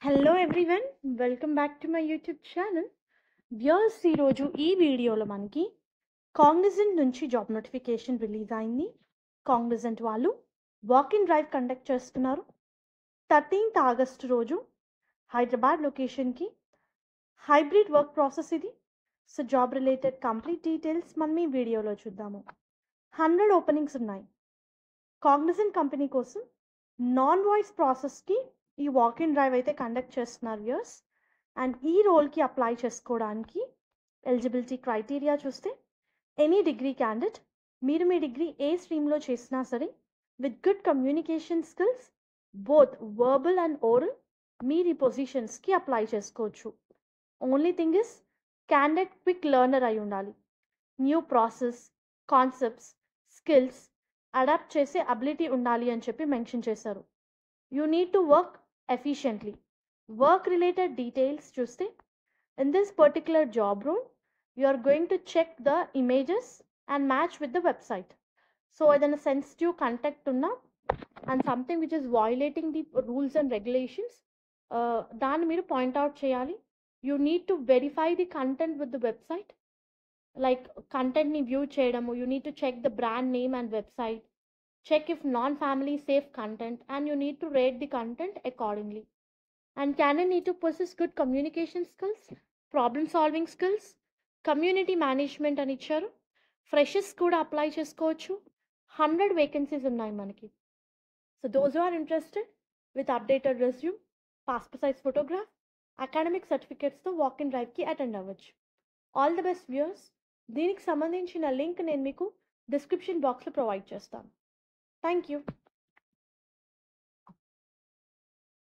Hello everyone, welcome back to my YouTube channel. Viewers, ఈరోజు ఈ వీడియోలో మనకి కాగ్నిజెంట్ నుంచి జాబ్ నోటిఫికేషన్ రిలీజ్ అయింది. కాగ్నిజెంట్ వాళ్ళు వాక్ ఇన్ డ్రైవ్ కండక్ట్ చేస్తున్నారు 13th ఆగస్టు రోజు హైదరాబాద్ లొకేషన్కి. హైబ్రిడ్ వర్క్ ప్రాసెస్ ఇది. So job related complete details మనం ఈ వీడియోలో చూద్దాము. 100 ఓపెనింగ్స్ ఉన్నాయి. కాగ్నిజెంట్ కంపెనీ కోసం నాన్ వాయిస్ ప్రాసెస్కి ఈ వాక్ ఇన్ డ్రైవ్ అయితే కండక్ట్ చేస్తున్నారు వ్యూయర్స్. అండ్ ఈ రోల్కి అప్లై చేసుకోవడానికి ఎలిజిబిలిటీ క్రైటీరియా చూస్తే ఎనీ డిగ్రీ క్యాండిడేట్, మీరు మీ డిగ్రీ ఏ స్ట్రీమ్లో చేసినా సరే, with good communication skills both verbal and oral, మీరు ఈ పొజిషన్స్కి అప్లై చేసుకోవచ్చు. Only thing is candidate quick learner అయి ఉండాలి. New process, concepts, skills adapt చేసే అబిలిటీ ఉండాలి అని చెప్పి మెన్షన్ చేశారు. You need to work efficiently. Work related details చూస్తే in this particular job role you are going to check the images and match with the website. So ఏదైనా sensitive content ఉన్నా and something which is violating the rules and regulations, దాన్ని మీరు point out చేయాలి. You need to verify the content with the website, like కంటెంట్ని view చేయడము. You need to check the brand name and website, check if non-family safe content, and you need to rate the content accordingly. And candidate need to possess good communication skills, problem solving skills, community management అని ఇచ్చారు. Freshers కూడా apply చేసుకోవచ్చు. 100 vacancies ఉన్నాయి మనకి. So those who are interested with updated resume, passport size photograph, academic సర్టిఫికేట్స్తో walk in డ్రైవ్కి attend అవ్వచ్చు. All the best viewers. దీనికి సంబంధించిన లింక్ నేను మీకు డిస్క్రిప్షన్ బాక్స్లో ప్రొవైడ్ చేస్తాను. Thank you.